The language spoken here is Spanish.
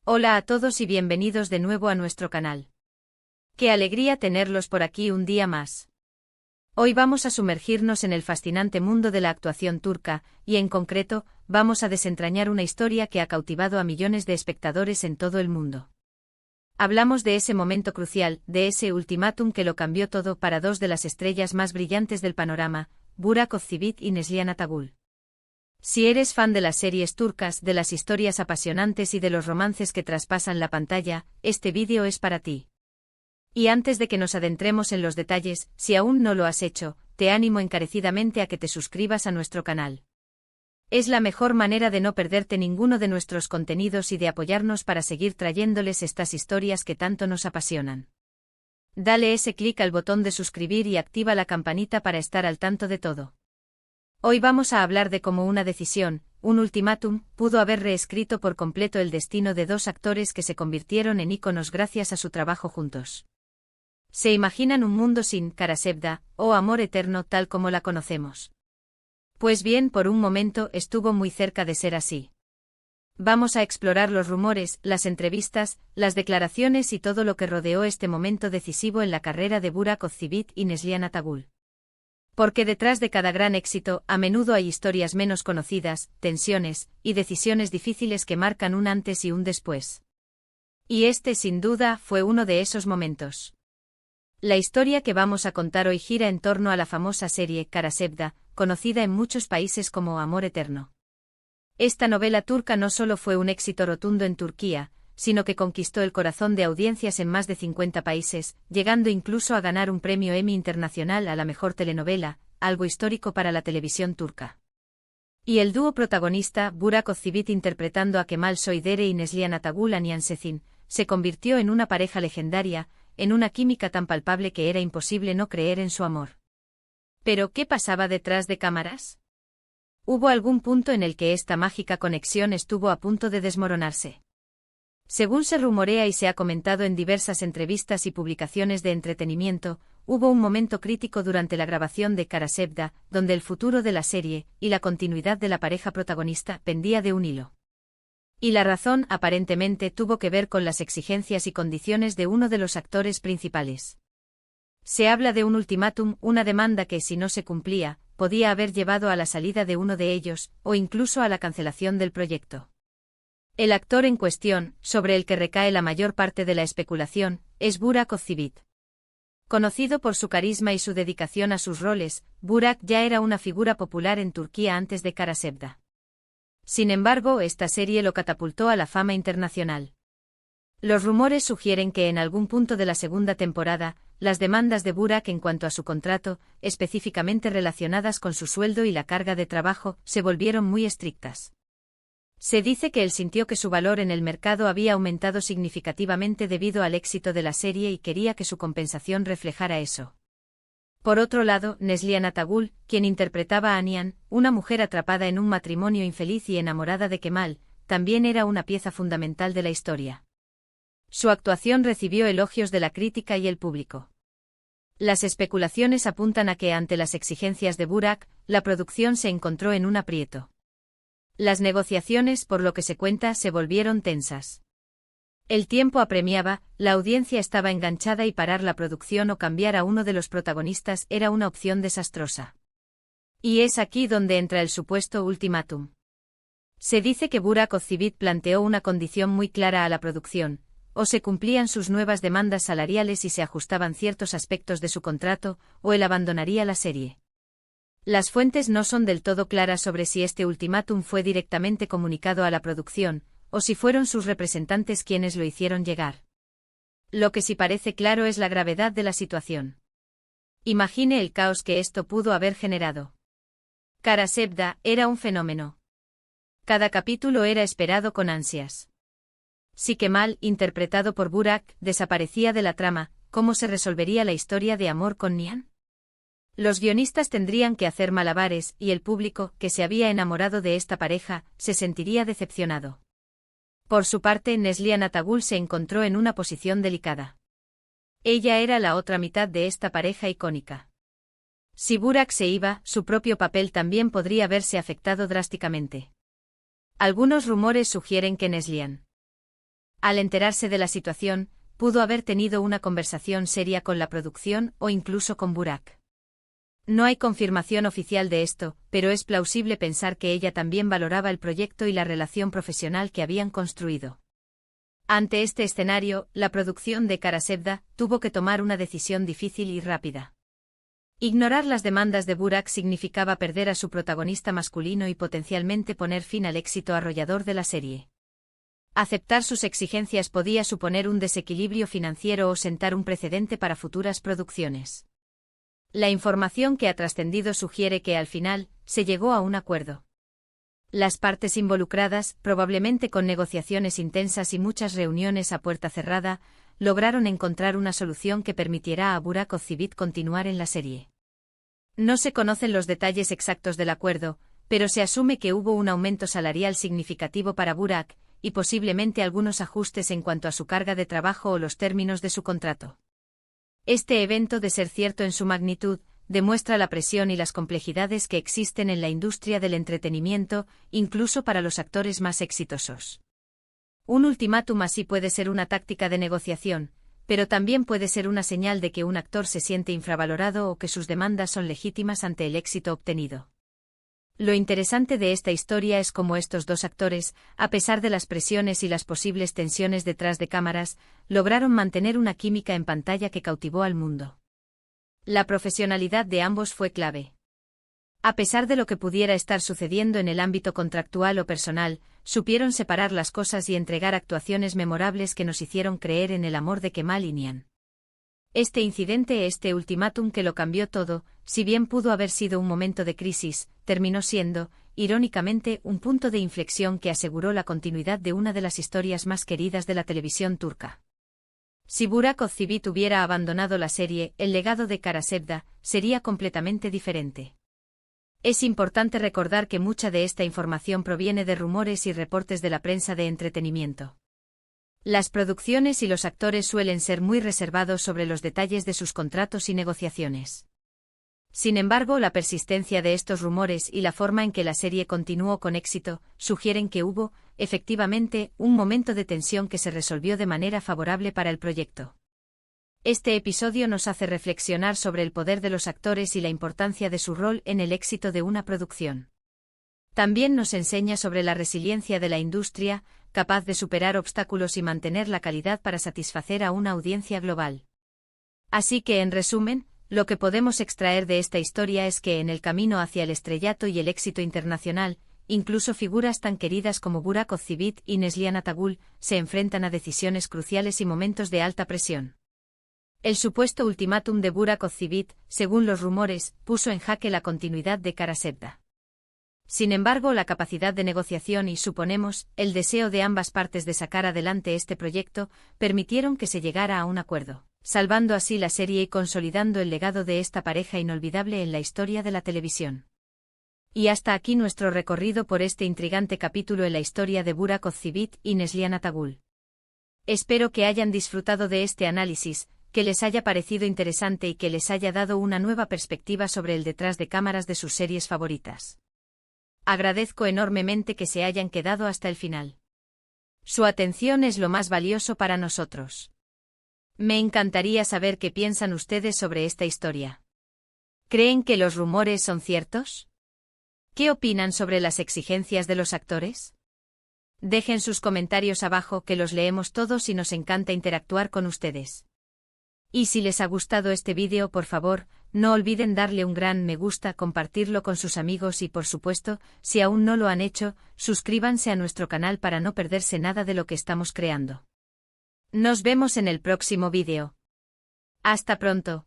Hola a todos y bienvenidos de nuevo a nuestro canal. Qué alegría tenerlos por aquí un día más. Hoy vamos a sumergirnos en el fascinante mundo de la actuación turca, y en concreto, vamos a desentrañar una historia que ha cautivado a millones de espectadores en todo el mundo. Hablamos de ese momento crucial, de ese ultimátum que lo cambió todo para dos de las estrellas más brillantes del panorama, Burak Özçivit y Neslihan Atagül. Si eres fan de las series turcas, de las historias apasionantes y de los romances que traspasan la pantalla, este vídeo es para ti. Y antes de que nos adentremos en los detalles, si aún no lo has hecho, te animo encarecidamente a que te suscribas a nuestro canal. Es la mejor manera de no perderte ninguno de nuestros contenidos y de apoyarnos para seguir trayéndoles estas historias que tanto nos apasionan. Dale ese clic al botón de suscribir y activa la campanita para estar al tanto de todo. Hoy vamos a hablar de cómo una decisión, un ultimátum, pudo haber reescrito por completo el destino de dos actores que se convirtieron en íconos gracias a su trabajo juntos. ¿Se imaginan un mundo sin Kara Sevda, o amor eterno tal como la conocemos? Pues bien, por un momento estuvo muy cerca de ser así. Vamos a explorar los rumores, las entrevistas, las declaraciones y todo lo que rodeó este momento decisivo en la carrera de Burak Özçivit y Neslihan Atagül. Porque detrás de cada gran éxito, a menudo hay historias menos conocidas, tensiones, y decisiones difíciles que marcan un antes y un después. Y este, sin duda, fue uno de esos momentos. La historia que vamos a contar hoy gira en torno a la famosa serie Kara Sevda, conocida en muchos países como Amor Eterno. Esta novela turca no solo fue un éxito rotundo en Turquía, sino que conquistó el corazón de audiencias en más de 50 países, llegando incluso a ganar un premio Emmy Internacional a la mejor telenovela, algo histórico para la televisión turca. Y el dúo protagonista, Burak Özçivit interpretando a Kemal Soydere y Neslihan Atagül Anian Sezin, se convirtió en una pareja legendaria, en una química tan palpable que era imposible no creer en su amor. ¿Pero qué pasaba detrás de cámaras? ¿Hubo algún punto en el que esta mágica conexión estuvo a punto de desmoronarse? Según se rumorea y se ha comentado en diversas entrevistas y publicaciones de entretenimiento, hubo un momento crítico durante la grabación de Kara Sevda, donde el futuro de la serie, y la continuidad de la pareja protagonista, pendía de un hilo. Y la razón, aparentemente, tuvo que ver con las exigencias y condiciones de uno de los actores principales. Se habla de un ultimátum, una demanda que, si no se cumplía, podía haber llevado a la salida de uno de ellos, o incluso a la cancelación del proyecto. El actor en cuestión, sobre el que recae la mayor parte de la especulación, es Burak Özçivit. Conocido por su carisma y su dedicación a sus roles, Burak ya era una figura popular en Turquía antes de Kara Sevda. Sin embargo, esta serie lo catapultó a la fama internacional. Los rumores sugieren que en algún punto de la segunda temporada, las demandas de Burak en cuanto a su contrato, específicamente relacionadas con su sueldo y la carga de trabajo, se volvieron muy estrictas. Se dice que él sintió que su valor en el mercado había aumentado significativamente debido al éxito de la serie y quería que su compensación reflejara eso. Por otro lado, Neslihan Atagül, quien interpretaba a Anian, una mujer atrapada en un matrimonio infeliz y enamorada de Kemal, también era una pieza fundamental de la historia. Su actuación recibió elogios de la crítica y el público. Las especulaciones apuntan a que ante las exigencias de Burak, la producción se encontró en un aprieto. Las negociaciones, por lo que se cuenta, se volvieron tensas. El tiempo apremiaba, la audiencia estaba enganchada y parar la producción o cambiar a uno de los protagonistas era una opción desastrosa. Y es aquí donde entra el supuesto ultimátum. Se dice que Burak Özçivit planteó una condición muy clara a la producción: o se cumplían sus nuevas demandas salariales y se ajustaban ciertos aspectos de su contrato, o él abandonaría la serie. Las fuentes no son del todo claras sobre si este ultimátum fue directamente comunicado a la producción, o si fueron sus representantes quienes lo hicieron llegar. Lo que sí parece claro es la gravedad de la situación. Imagine el caos que esto pudo haber generado. Kara Sevda era un fenómeno. Cada capítulo era esperado con ansias. Si Kemal, interpretado por Burak, desaparecía de la trama, ¿cómo se resolvería la historia de amor con Nihan? Los guionistas tendrían que hacer malabares, y el público, que se había enamorado de esta pareja, se sentiría decepcionado. Por su parte, Neslihan Atagül se encontró en una posición delicada. Ella era la otra mitad de esta pareja icónica. Si Burak se iba, su propio papel también podría verse afectado drásticamente. Algunos rumores sugieren que Neslihan Al enterarse de la situación, pudo haber tenido una conversación seria con la producción o incluso con Burak. No hay confirmación oficial de esto, pero es plausible pensar que ella también valoraba el proyecto y la relación profesional que habían construido. Ante este escenario, la producción de Kara Sevda tuvo que tomar una decisión difícil y rápida. Ignorar las demandas de Burak significaba perder a su protagonista masculino y potencialmente poner fin al éxito arrollador de la serie. Aceptar sus exigencias podía suponer un desequilibrio financiero o sentar un precedente para futuras producciones. La información que ha trascendido sugiere que al final se llegó a un acuerdo. Las partes involucradas, probablemente con negociaciones intensas y muchas reuniones a puerta cerrada, lograron encontrar una solución que permitiera a Burak Ozceğit continuar en la serie. No se conocen los detalles exactos del acuerdo, pero se asume que hubo un aumento salarial significativo para Burak, y posiblemente algunos ajustes en cuanto a su carga de trabajo o los términos de su contrato. Este evento, de ser cierto en su magnitud, demuestra la presión y las complejidades que existen en la industria del entretenimiento, incluso para los actores más exitosos. Un ultimátum así puede ser una táctica de negociación, pero también puede ser una señal de que un actor se siente infravalorado o que sus demandas son legítimas ante el éxito obtenido. Lo interesante de esta historia es cómo estos dos actores, a pesar de las presiones y las posibles tensiones detrás de cámaras, lograron mantener una química en pantalla que cautivó al mundo. La profesionalidad de ambos fue clave. A pesar de lo que pudiera estar sucediendo en el ámbito contractual o personal, supieron separar las cosas y entregar actuaciones memorables que nos hicieron creer en el amor de Kemal y Nihan. Este ultimátum que lo cambió todo, si bien pudo haber sido un momento de crisis, terminó siendo, irónicamente, un punto de inflexión que aseguró la continuidad de una de las historias más queridas de la televisión turca. Si Burak Ozceğit hubiera abandonado la serie, el legado de Kara Sevda sería completamente diferente. Es importante recordar que mucha de esta información proviene de rumores y reportes de la prensa de entretenimiento. Las producciones y los actores suelen ser muy reservados sobre los detalles de sus contratos y negociaciones. Sin embargo, la persistencia de estos rumores y la forma en que la serie continuó con éxito sugieren que hubo, efectivamente, un momento de tensión que se resolvió de manera favorable para el proyecto. Este episodio nos hace reflexionar sobre el poder de los actores y la importancia de su rol en el éxito de una producción. También nos enseña sobre la resiliencia de la industria, capaz de superar obstáculos y mantener la calidad para satisfacer a una audiencia global. Así que, en resumen, lo que podemos extraer de esta historia es que en el camino hacia el estrellato y el éxito internacional, incluso figuras tan queridas como Burak Ozceğit y Neslihan Atagül se enfrentan a decisiones cruciales y momentos de alta presión. El supuesto ultimátum de Burak Ozceğit, según los rumores, puso en jaque la continuidad de Kara Sevda. Sin embargo, la capacidad de negociación y, suponemos, el deseo de ambas partes de sacar adelante este proyecto, permitieron que se llegara a un acuerdo, salvando así la serie y consolidando el legado de esta pareja inolvidable en la historia de la televisión. Y hasta aquí nuestro recorrido por este intrigante capítulo en la historia de Burak Ozceğit y Neslihan Atagül. Espero que hayan disfrutado de este análisis, que les haya parecido interesante y que les haya dado una nueva perspectiva sobre el detrás de cámaras de sus series favoritas. Agradezco enormemente que se hayan quedado hasta el final. Su atención es lo más valioso para nosotros. Me encantaría saber qué piensan ustedes sobre esta historia. ¿Creen que los rumores son ciertos? ¿Qué opinan sobre las exigencias de los actores? Dejen sus comentarios abajo, que los leemos todos y nos encanta interactuar con ustedes. Y si les ha gustado este vídeo, por favor, no olviden darle un gran me gusta, compartirlo con sus amigos y, por supuesto, si aún no lo han hecho, suscríbanse a nuestro canal para no perderse nada de lo que estamos creando. Nos vemos en el próximo vídeo. Hasta pronto.